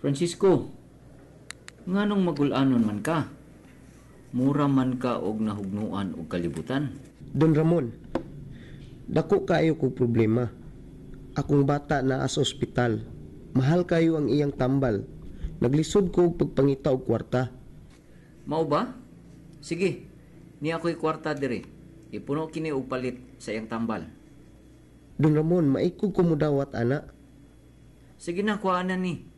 Francisco, nganong magulanon man ka? Mura man ka og nahugnuan og kalibutan. Don Ramon, dako kayo ko problema. Akong bata na sa ospital. Mahal kayo ang iyang tambal. Naglisod ko og pagpangita og kwarta. Mao ba? Sige, ni ako'y kwarta dire. Ipuno kini og palit sa iyang tambal. Don Ramon, maikog ko mudawat ana. Sige na, kuhaan ni.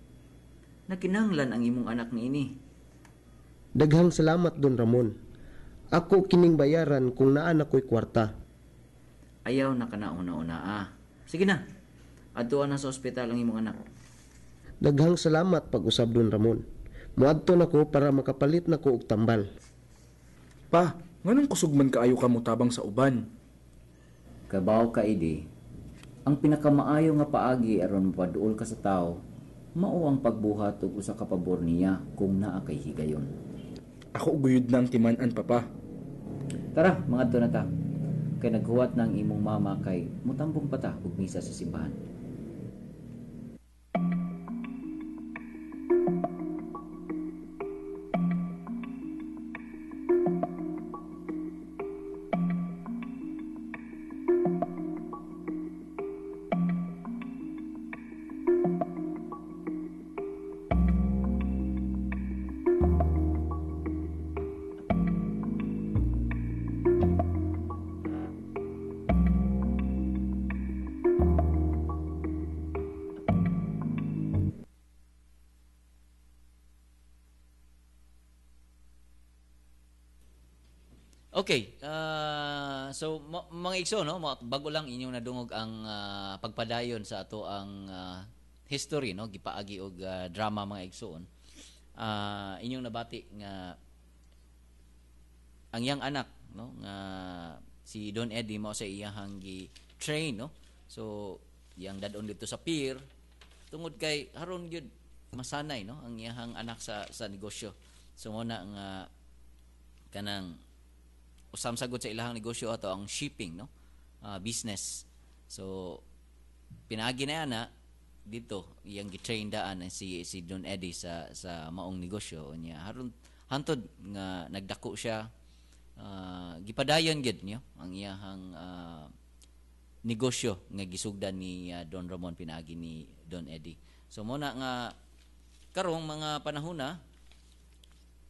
Nakinahanglan ang imong anak ni ini. Daghang salamat Don Ramon. Ako kining bayaran kung naan ako'y kwarta. Ayaw na kanauna-una. Sige na, adtuan na sa ospital ang imong anak. Daghang salamat pag-usab Don Ramon. Muadto nako para makapalit nako og tambal. Pa, nganong kusugman kaayo ka mutabang sa uban? Kabaw ka, Idi. Ang pinakamaayo nga paagi aron mapaduol ka sa tao, mao ang pagbuhat og usa ka pabor niya kung naa kay higayon. Ako guyod na ang timan-an, papa. Tara, mga na ta. Kay naghuwat ng imong mama kay mutambong pa ta og misa sa simbahan. Okay, so mga igso, no, bago lang inyong nadungog ang pagpadayon sa ato ang history, no, gipaagi og drama mga igsoon. Inyong nabati nga ang iyang anak, no, nga si Don Eddie mao sa iyang gi-train, no. So iyang dadon dito sa pier tungod kay haron gyud masanay, no, ang iyang anak sa negosyo. So mo na nga kanang usam sagod sa ilahang negosyo ato ang shipping, no, business. So pinaagi na yana dito iyang gitrain daan si Don Eddie sa maong negosyo niya haron hantod nga nagdako siya, gipadayon gid niyo ang iyang negosyo nga gisugdan ni Don Ramon pinaagi ni Don Eddie. So mo na nga karong mga panahon na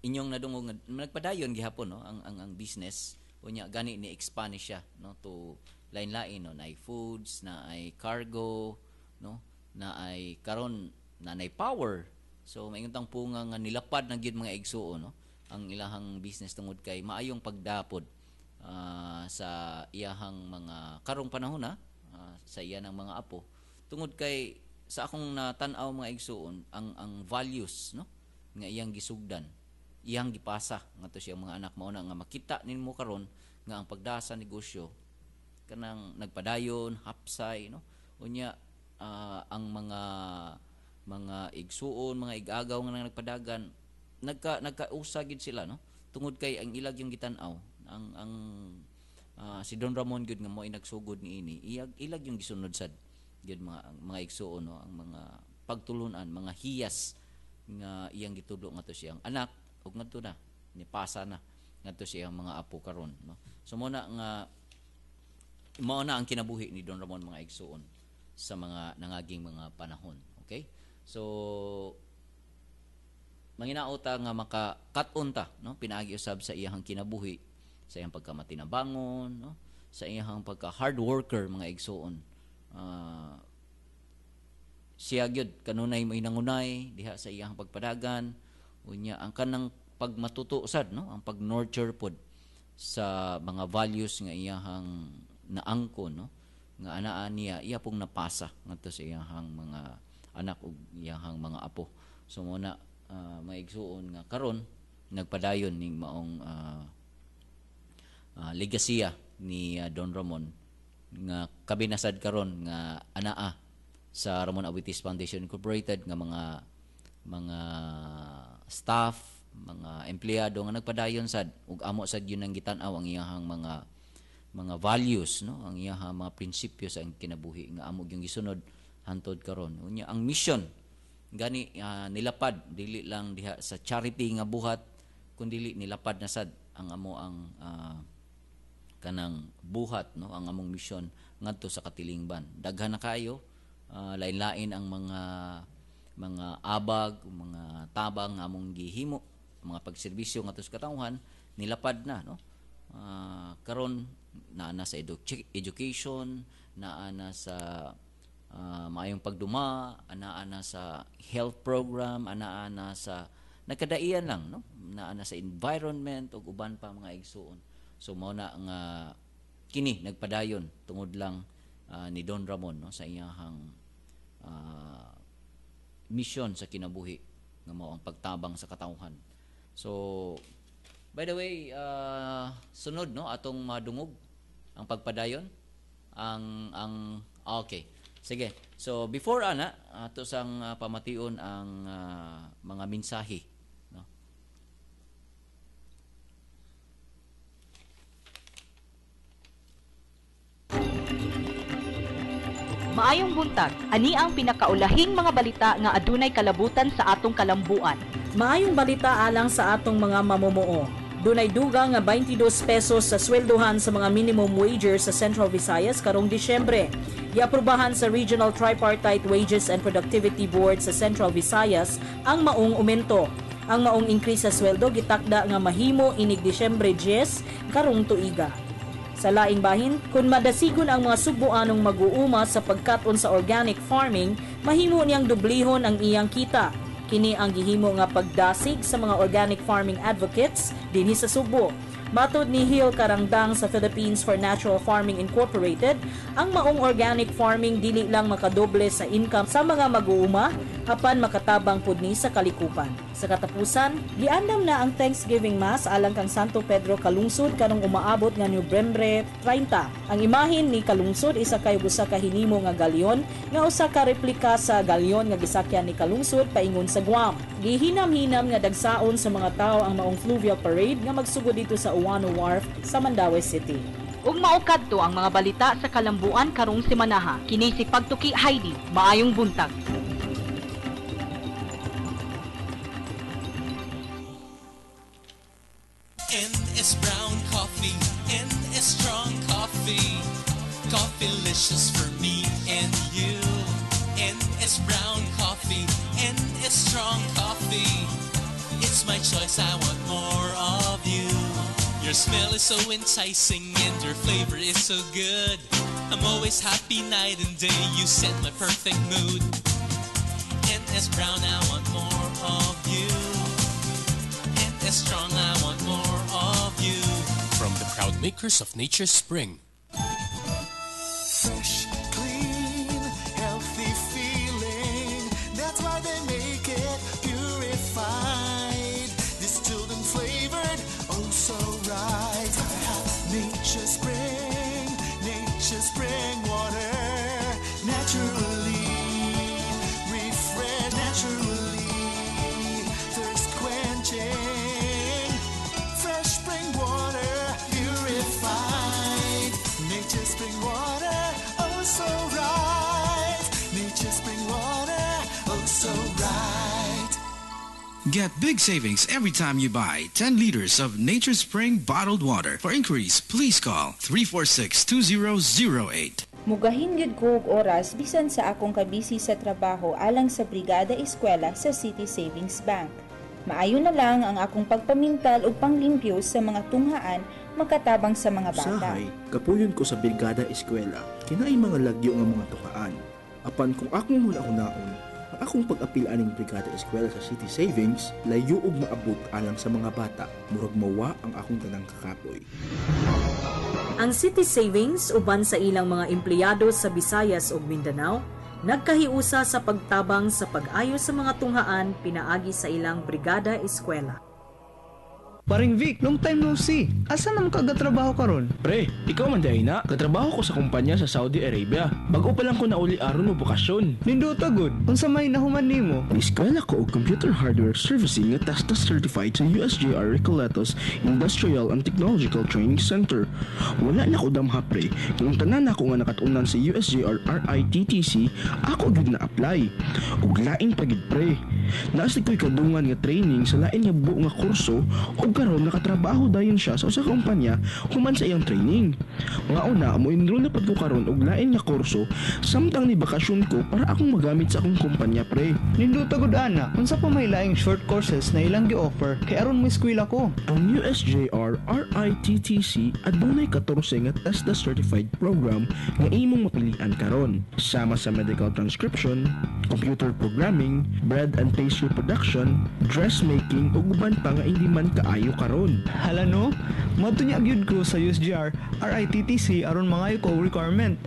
inyong nadungog nagpadayon gihapon, no, ang business unya gani ni expand siya, no, to lain-lain, no, na ay foods, na ay cargo, no, na ay karon na ay power. So maingutang punga nga nilapad na gyud mga igsuon, no, ang ilahang business tungod kay maayong pagdapod sa iyahang mga karong panahon na sa iya ng mga apo tungod kay sa akong natan-aw mga igsuon ang values, no, nga iyang gisugdan iyang gipasa ngadto siya mga anak mao na nga makita nimo karon nga ang pagdasa negosyo kanang nagpadayon hapsay, no, unya ang mga igsuon, mga igagaw nga nagpadagan nagkausa gid sila, no, tungod kay ang ilag yung gitan-aw ang si Don Ramon gud nga mao nagsugod niini ilag yung gisunod sad gid mga igsuon, no, ang mga pagtulunan, mga hiyas nga iyang gitudlo ngadto siyang anak ug ngadto na ni pasa na ngadto siyang mga apo karon, no. So mo na ang kinabuhi ni Don Ramon mga igsuon sa mga nangaging mga panahon. Okay, so manginaota nga maka-cut-on ta, no, pinaagi usab sa iyang kinabuhi, sa iyang pagkamatinabangon, no, sa iyang pagka-hard worker mga igsuon. Siya gyud kanunay may nangunay diha sa iyang pagpadagan unya ang kanang pagmatuto sad, no, ang pag-nurture pod sa mga values nga iyang naangkon, no, nga anaa niya iya pong napasa ngadto sa iyang mga anak ug iyang mga apo. So mo na maigsuon nga karon nagpadayon ning maong legasiya ni Don Ramon nga kabinasad karon nga anaa sa Ramon Abutis Foundation Incorporated nga mga staff, mga empleyado nga nagpadayon sad ug amo sad yun ang gitan-aw ang iyang mga values, no, ang iyang mga prinsipyo sa kinabuhi nga amo gyung gisunod hantod karon. Unya ang mission gani nilapad dili lang diha sa charity nga buhat kundi nilapad na sad ang amo ang kanang buhat, no, ang among misyon ngadto sa katilingban. Daghan na kayo, lain-lain ang mga abag, mga tabang nga among gihimo, mga pagserbisyo ngadto sa katawhan nilapad na, no. Karon naa na sa education, naa na sa maayong pagduma, naa na sa health program, naa na sa nagkadaian lang, no, naa na sa environment ug uban pa mga igsuon. So mao na nga kini nagpadayon tungod lang ni Don Ramon, no, sa iyahang mission sa kinabuhi nga mao ang pagtabang sa katawhan. So by the way, sunod, no, atong madungog ang pagpadayon ang okay. Sige. So before ana ato sang pamation ang mga mensahe, no. Maayong buntag, ani ang pinakaulahing mga balita nga adunay kalabutan sa atong kalambuan. Maayong balita alang sa atong mga mamumuo. Dunay dugang nga 22 pesos sa sweldohan sa mga minimum wagers sa Central Visayas karong Disyembre. Iaprubahan sa Regional Tripartite Wages and Productivity Board sa Central Visayas ang maong aumento. Ang maong increase sa sweldo gitakda nga mahimo inig Disyembre 10 karong tuiga. Sa laing bahin, kung madasigon ang mga subuanong mag-uuma sa pagkaton sa organic farming, mahimo niyang dublihon ang iyang kita. Kini ang gihimo nga pagdasig sa mga organic farming advocates dinhi sa Subo. Matod ni Hill Karangdang sa Philippines for Natural Farming Incorporated, ang maong organic farming dili lang makadoble sa income sa mga mag-uuma, apan makatabang pud ni sa kalikupan. Sa katapusan, giandam na ang Thanksgiving Mass alang kang Santo Pedro Kalungsod karong umaabot nga Nobyembre 30. Ang imahin ni Kalungsod isa kay usa ka hinimo nga galyon nga usa ka replika sa galyon nga gisakyan ni Kalungsod paingon sa Guam. Gihinam-hinam nga dagsaon sa mga tawo ang maong fluvial parade nga magsugod dito sa Uwano Wharf sa Mandaue City. Ug maukad to ang mga balita sa kalambuan karong semanaha. Kini si Pagtuki Heidi, maayong buntag. NS Brown Coffee, NS Strong Coffee, Coffeelicious for me and you. NS Brown Coffee, NS Strong Coffee, it's my choice, I want more of you. Your smell is so enticing and your flavor is so good. I'm always happy night and day, you set my perfect mood. NS Brown, I want more of you. NS Strong, I want more of you. From the proud makers of Nature's Spring. Fresh, clean, healthy feeling. That's why they make it purified, distilled and flavored, oh so right. Nature's Spring water, naturally refresh, naturally thirst quenching. Fresh spring water, purified. Nature's spring water, oh so right. Nature's spring water, oh so right. Get big savings every time you buy 10 liters of Nature's Spring bottled water. For inquiries, please call 346-2008. Mugahin gyud ko og oras bisan sa akong kabisi sa trabaho alang sa Brigada Eskwela sa City Savings Bank. Maayo na lang ang akong pagpamintal ug panglimpyo sa mga tunghaan makatabang sa mga bata. Usahay, kapuyon ko sa Brigada Eskwela, kinaay mga lagyo nga mga tukaan. Apan kung akong huna-hunaon, ang akong pag-apil aning Brigada Eskwela sa City Savings, layo ug maabot alang sa mga bata, murag mawa ang akong tanang kakapoy. Ang City Savings uban sa ilang mga empleyado sa Visayas ug Mindanao nagkahiusa sa pagtabang sa pag-ayo sa mga tunghaan pinaagi sa ilang Brigada Eskwela. Paring Vic, long time no see. Asa naman kagatrabaho karon? Pre, ikaw man day na. Katrabaho ko sa kumpanya sa Saudi Arabia. Bago pa lang ko nauli aron mo bakasyon. Nindo tagod. Unsa may nahuman nimo? Eskwela ko og Computer Hardware Servicing nga TESDA certified sa USJR Recoletos Industrial and Technological Training Center. Wala na ko damha pre. Kung tanan ako nga nakatunan sa USJR RITTC, ako gyud na apply. Ug lain pa gid pre. Naastig ko'y kadungan nga training sa lain nga buo nga kurso ug karon nakatrabaho dayon siya sa usa ka kumpanya human sa iyang training. Nga una, mo enroll na pad ko karon og lain nga kurso samtang ni bakasyon ko para akong magamit sa akong kumpanya pre. Nindo tagod ana. Unsa pa may laing short courses na ilang gi-offer kay aron mo eskwela ko? Ang USJR RITTC adunay 14 nga TESDA certified program nga imong mapilian karon. Sama sa medical transcription, computer programming, bread and pastry production, dressmaking ug uban pa nga hindi man kaayo karon. Hala no? Matunya gyud ko sa USJR RITTC aron mangayo ko og requirement.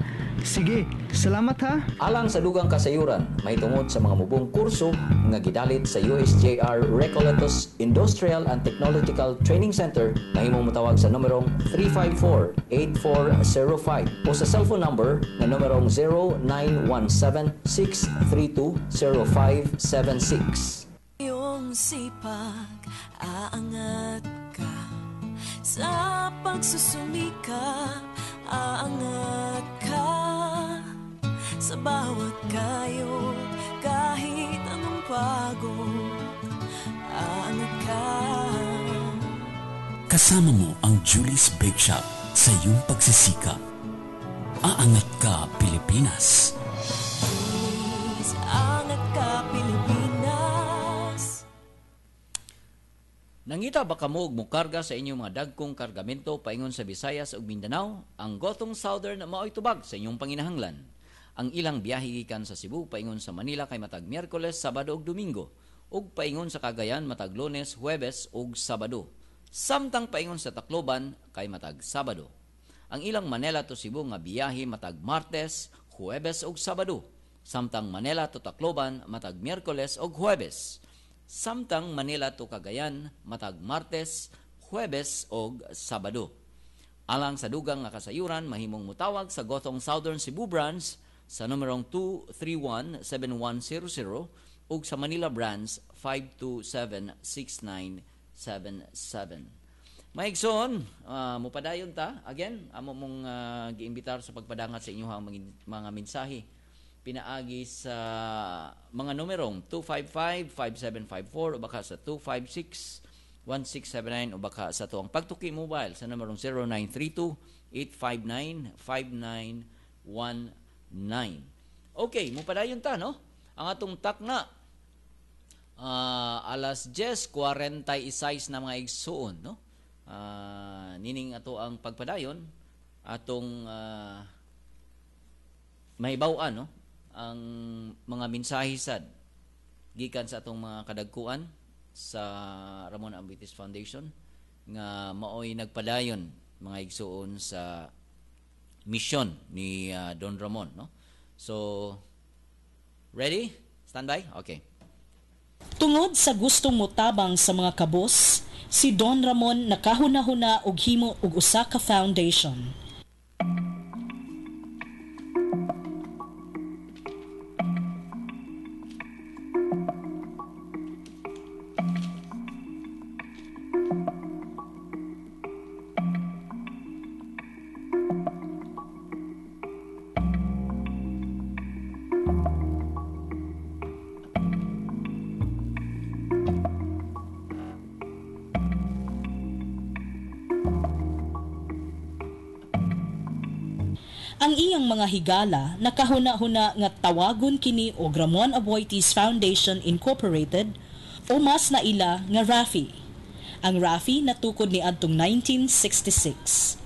Sige, salamat ha. Alang sa dugang kasayuran, mahitungod sa mga mubong kurso nga gidalit sa USJR Recoletos Industrial and Technological Training Center, mahimong motawag sa numerong 354-8405 o sa cellphone number na numerong 0917-632-0576. Iyong sipag, aangat ka sa pagsusumikap, aangat ka sa bawat kayod, kahit anong pagod, aangat ka. Kasama mo ang Julie's Bake Shop sa iyong pagsisikap. Aangat ka, Pilipinas. Julie's, aangat ka, Pilipinas. Nangita ba kamo og mokarga sa inyong mga dagkong kargamento paingon sa Visayas ug Mindanao? Ang Gotong Southern mao'y tubag sa inyong panginahanglan. Ang ilang biyahe gikan sa Cebu paingon sa Manila kay matag Miyerkules, Sabado ug Domingo, ug paingon sa Cagayan matag Lunes, Huwebes ug Sabado. Samtang paingon sa Tacloban kay matag Sabado. Ang ilang Manila to Cebu nga biyahe matag Martes, Huwebes ug Sabado. Samtang Manila to Tacloban matag Miyerkules ug Huwebes. Samtang Manila to Cagayan matag Martes, Huwebes ug Sabado. Alang sa dugang nga kasayuran, mahimong mutawag sa Gotong Southern Cebu branch sa numerong 231-7100 ug sa Manila branch 527-6977. Maigsoon, mupadayon ta. Again, amo mong giimbitar sa pagpadangat sa inyong mga mensahe. Pinaagi sa mga numerong 255-5754 o baka sa 256-1679 o baka sa tuwang pagtuki mobile sa numerong 0932-859-5919. Okay, mupadayon ta, no? Ang atong takna, alas 10:46 na mga igsuon, no? Nining ato ang pagpadayon, atong mahibaw-an, no? Ang mga mensahe sad gikan sa atong mga kadagkuan sa Ramon Ambitis Foundation nga maoy nagpadayon mga igsuon sa mission ni Don Ramon, no? So ready? Standby? Okay. Tungod sa gustong motabang sa mga kabos, si Don Ramon nakahuna-huna og himo og usa ka foundation. Ang iyang mga higala nakahuna-huna nga tawagon kini og Ramon Aboitiz Foundation Incorporated o mas naila nga RAFI. Ang RAFI natukod ni adtong 1966.